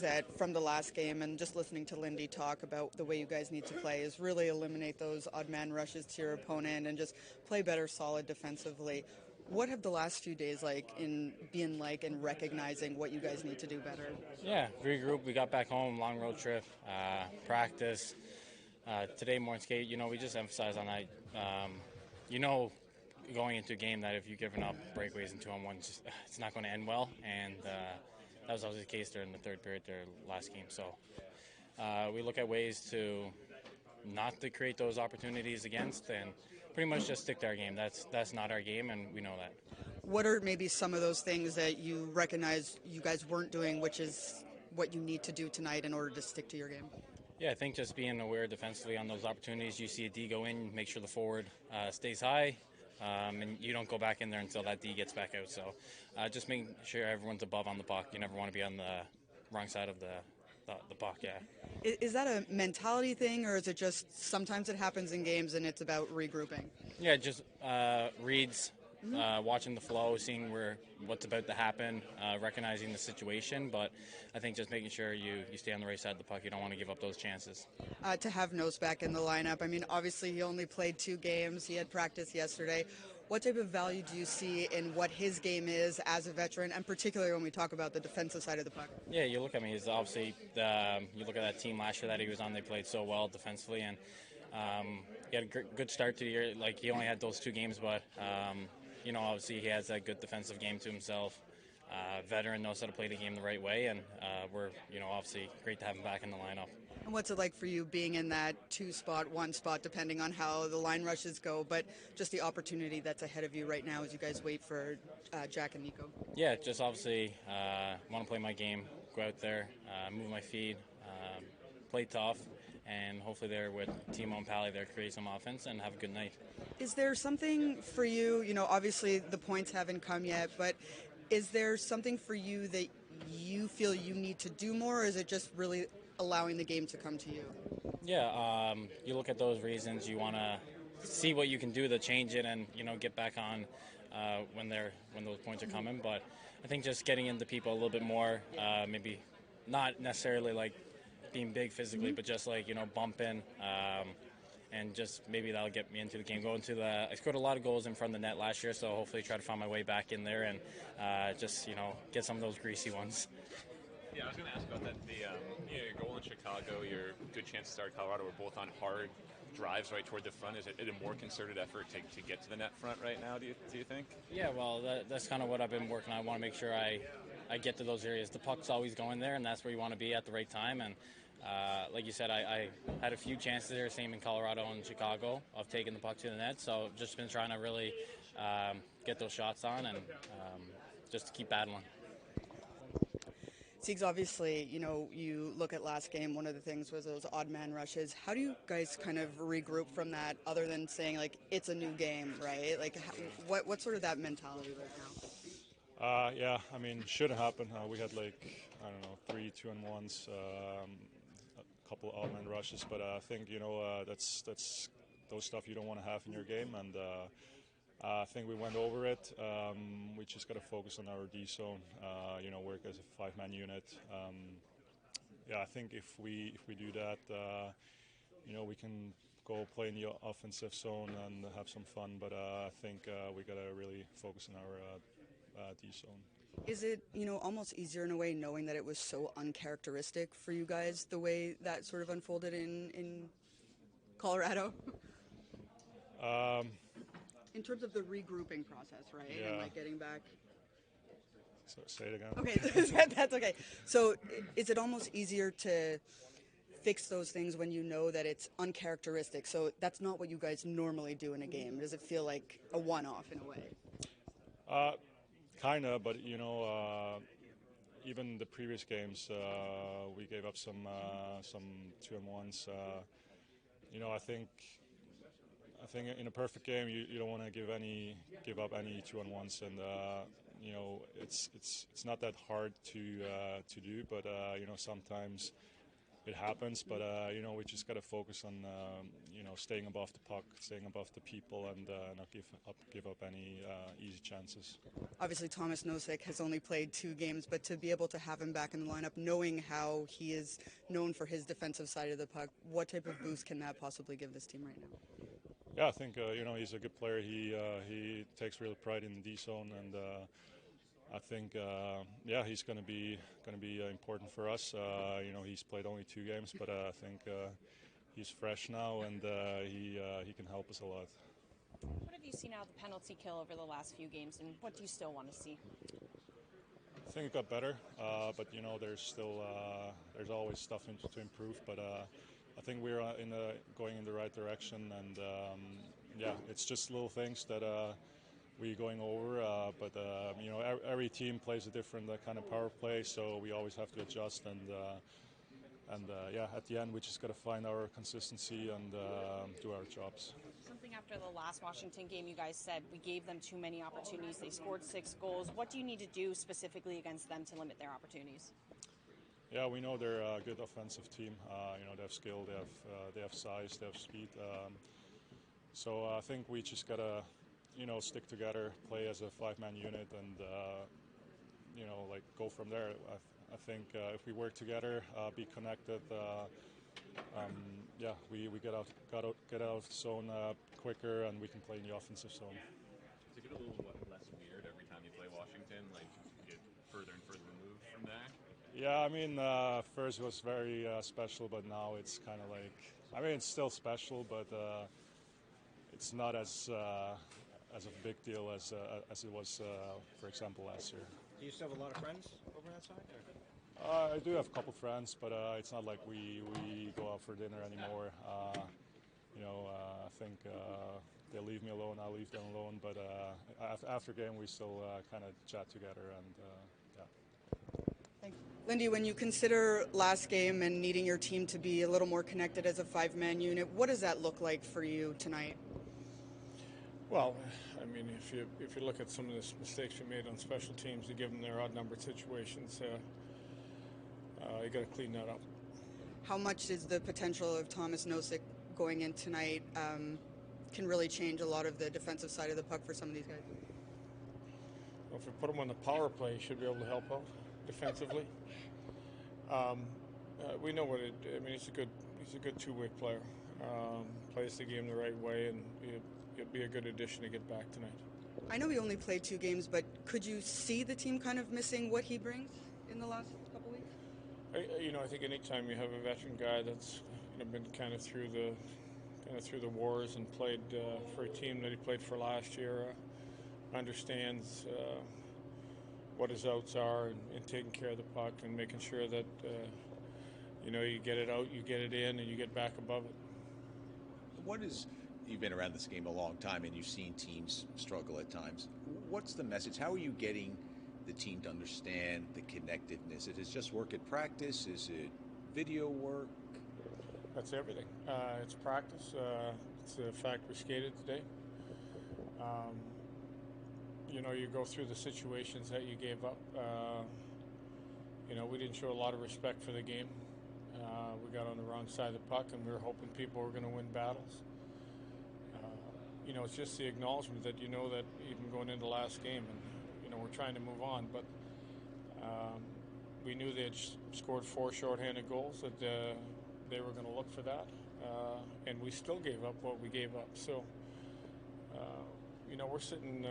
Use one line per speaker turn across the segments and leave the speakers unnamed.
that from the last game and just listening to Lindy talk about the way you guys need to play is really eliminate those odd man rushes to your opponent and just play better solid defensively. What have the last few days been like in recognizing what you guys need to do better?
Yeah, regroup. We got back home, long road trip, practice. Today, morning skate. We just emphasize on that. You know, going into a game that if you're giving up breakaways and 2-on-1s, it's not going to end well. And that was always the case during the third period, their last game. So we look at ways to not to create those opportunities against, and pretty much just stick to our game. That's not our game, and we know that.
What are maybe some of those things that you recognize you guys weren't doing, which is what you need to do tonight in order to stick to your game?
Yeah, I think just being aware defensively on those opportunities. You see a D go in, make sure the forward stays high, and you don't go back in there until that D gets back out. So just making sure everyone's above on the puck. You never want to be on the wrong side of the puck, yeah.
Is that a mentality thing, or is it just sometimes it happens in games and it's about regrouping?
Yeah, just reads, watching the flow, seeing what's about to happen, recognizing the situation. But I think just making sure you stay on the right side of the puck. You don't want to give up those chances.
To have Nose back in the lineup, I mean, obviously he only played 2 games. He had practice yesterday. What type of value do you see in what his game is as a veteran, and particularly when we talk about the defensive side of the puck?
Yeah, you look at me. He's obviously you look at that team last year that he was on. They played so well defensively, and he had a good start to the year. Like he only had those 2 games, but obviously he has that good defensive game to himself. Veteran, knows how to play the game the right way, and we're obviously great to have him back in the lineup.
And what's it like for you being in that 2 spot, 1 spot, depending on how the line rushes go, but just the opportunity that's ahead of you right now as you guys wait for Jack and Nico?
Yeah, just obviously want to play my game, go out there, move my feet, play tough, and hopefully there with Timo and Pally there create some offense and have a good night.
Is there something for you, obviously the points haven't come yet, but is there something for you that you feel you need to do more, or is it just really allowing the game to come to you?
Yeah, you look at those reasons. You want to see what you can do to change it, and get back on when those points are coming. But I think just getting into people a little bit more, maybe not necessarily like being big physically, but just like bumping, and just maybe that'll get me into the game. I scored a lot of goals in front of the net last year, so hopefully try to find my way back in there and just get some of those greasy ones.
Yeah, I was going to ask about that. Your goal in Chicago, your good chance to start Colorado were both on hard drives right toward the front. Is it a more concerted effort to get to the net front right now, do you think?
Yeah, well, that's kind of what I've been working on. I want to make sure I get to those areas. The puck's always going there, and that's where you want to be at the right time. And like you said, I had a few chances there, same in Colorado and Chicago, of taking the puck to the net. So just been trying to really get those shots on and just to keep battling.
Siegs, obviously, you look at last game, one of the things was those odd man rushes. How do you guys kind of regroup from that other than saying, like, it's a new game, right? Like, what's sort of that mentality right now?
Yeah, I mean, shouldn't happen. We had I don't know, 3 2-on-1s, a couple of odd man rushes, but I think that's those stuff you don't want to have in your game, and I think we went over it. We just got to focus on our D zone. Work as a 5-man unit. Yeah, I think if we do that, we can go play in the offensive zone and have some fun. But I think we got to really focus on our D zone.
Is it, almost easier in a way knowing that it was so uncharacteristic for you guys, the way that sort of unfolded in Colorado? In terms of the regrouping process, right?
Yeah.
And getting back.
So say it again.
Okay, that's okay. So is it almost easier to fix those things when you know that it's uncharacteristic? So that's not what you guys normally do in a game. Does it feel like a one-off in a way?
Kinda, but even the previous games, we gave up some 2-on-1s. I think in a perfect game, you don't want to give up any 2-on-1s, and it's not that hard to do. But sometimes it happens. But we just got to focus on staying above the puck, staying above the people, and not give up any easy chances.
Obviously, Thomas Nosek has only played 2 games, but to be able to have him back in the lineup, knowing how he is known for his defensive side of the puck, what type of boost can that possibly give this team right now?
Yeah, I think he's a good player. He takes real pride in the D zone, and I think he's going to be important for us. He's played only 2 games, but I think he's fresh now, and he can help us a lot.
What have you seen out of the penalty kill over the last few games, and what do you still want to see?
I think it got better, but there's still there's always stuff to improve. But I think we're going in the right direction, and it's just little things that we're going over. But every team plays a different kind of power play, so we always have to adjust. And at the end, we just got to find our consistency and do our jobs.
Something after the last Washington game, you guys said we gave them too many opportunities. They scored 6 goals. What do you need to do specifically against them to limit their opportunities?
Yeah, we know they're a good offensive team. They have skill, they have size, they have speed. So I think we just gotta, stick together, play as a 5-man unit, and go from there. I think if we work together, be connected, we get out of the zone quicker, and we can play in the offensive zone.
Does it get a little less weird every time you play Washington? Like, you get further and further removed from that?
Yeah, I mean, first it was very special, but now it's kind of like, it's still special, but it's not as a big deal as it was, for example, last year.
Do you still have a lot of friends over that side?
I do have a couple friends, but it's not like we go out for dinner anymore. I think they leave me alone, I leave them alone, but after game we still kind of chat together, and
Thanks. Lindy, when you consider last game and needing your team to be a little more connected as a 5-man unit, what does that look like for you tonight?
Well, if you look at some of the mistakes we made on special teams, to give them their odd-numbered situations, you got to clean that up.
How much is the potential of Thomas Nosek going in tonight can really change a lot of the defensive side of the puck for some of these guys?
Well, if we put him on the power play, he should be able to help out defensively. We know what he's a good 2-way player. Plays the game the right way, and it'd be a good addition to get back tonight.
I know he only played 2 games, but could you see the team kind of missing what he brings in the last couple weeks?
I think anytime you have a veteran guy that's been kind of through the wars and played for a team that he played for last year, understands what his outs are, and taking care of the puck and making sure that you get it out, you get it in, and you get back above it.
You've been around this game a long time, and you've seen teams struggle at times. What's the message? How are you getting the team to understand the connectiveness? Is it just work at practice? Is it video work?
That's everything. It's practice. It's the fact we skated today. You go through the situations that you gave up. We didn't show a lot of respect for the game. We got on the wrong side of the puck, and we were hoping people were going to win battles. It's just the acknowledgement that that even going into last game, and we're trying to move on, but we knew they had scored 4 shorthanded goals, that they were going to look for that, and we still gave up what we gave up. So, we're sitting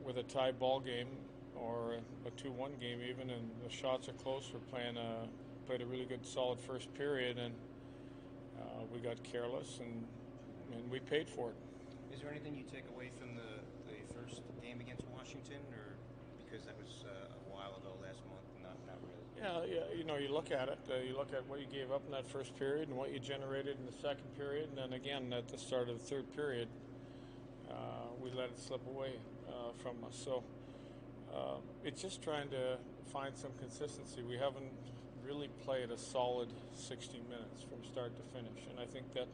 with a tie ball game or a 2-1 game even, and the shots are close. We're played a really good solid first period, and we got careless, and we paid for it.
Is there anything you take away from the first game against Washington, or because that was a while ago, last month? Not really.
Yeah. You look at it. You look at what you gave up in that first period and what you generated in the second period, and then again at the start of the third period, we let it slip away from us. So it's just trying to find some consistency. We haven't really played a solid 60 minutes from start to finish, and I think that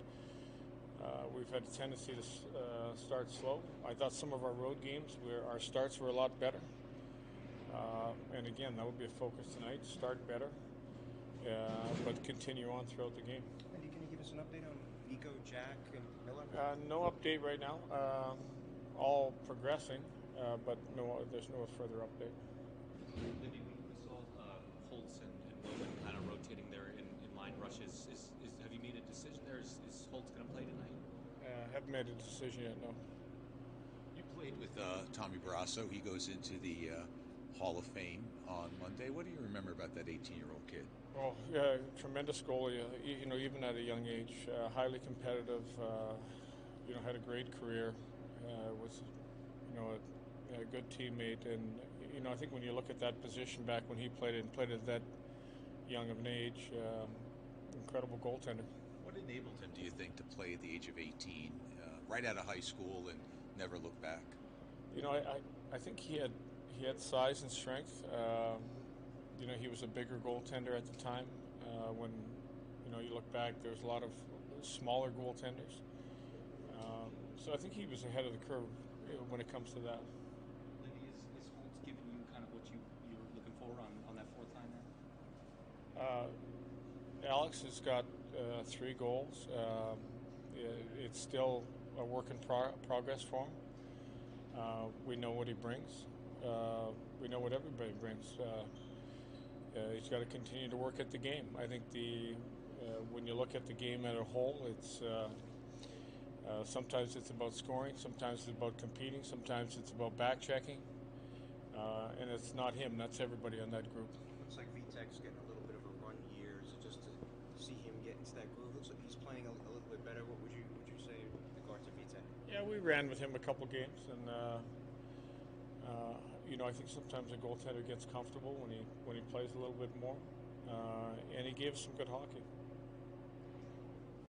we've had a tendency to start slow. I thought some of our road games, our starts were a lot better. And again, that would be a focus tonight, start better. but continue on throughout the game.
Andy, can you give us an update on Nico, Jack, and Miller?
No update right now. All progressing, but there's no further update.
Lindy, we saw Schultz and Logan kind of rotating there in line rushes. Have you made a decision there? Is Schultz going to play tonight?
Haven't made a decision yet, no.
You played with Tommy Barrasso. He goes into the Hall of Fame on Monday. What do you remember about that 18-year-old kid?
Well, yeah, tremendous goalie. Even at a young age, highly competitive. Had a great career. Was, a good teammate, and I think when you look at that position back when he played at that young of an age, incredible goaltender.
What enabled him, do you think, to play at the age of 18, right out of high school, and never look back?
I think he had size and strength. He was a bigger goaltender at the time. When you look back, there's a lot of smaller goaltenders. So I think he was ahead of the curve when it comes to that.
Lindy, is Schultz giving you kind of what you were looking for on that fourth line there?
Alex has got 3 goals. It's still a work in progress for him. We know what he brings. We know what everybody brings. He's got to continue to work at the game. I think when you look at the game as a whole, it's sometimes it's about scoring, sometimes it's about competing, sometimes it's about back-checking, and it's not him. That's everybody on that group.
Looks like Vitek's getting a little bit of a run here. Is it just to see him get into that groove? Looks like he's playing a little bit better. What would you say in regards to Vitek?
Yeah, we ran with him a couple games, and I think sometimes a goaltender gets comfortable when he plays a little bit more, and he gave us some good hockey.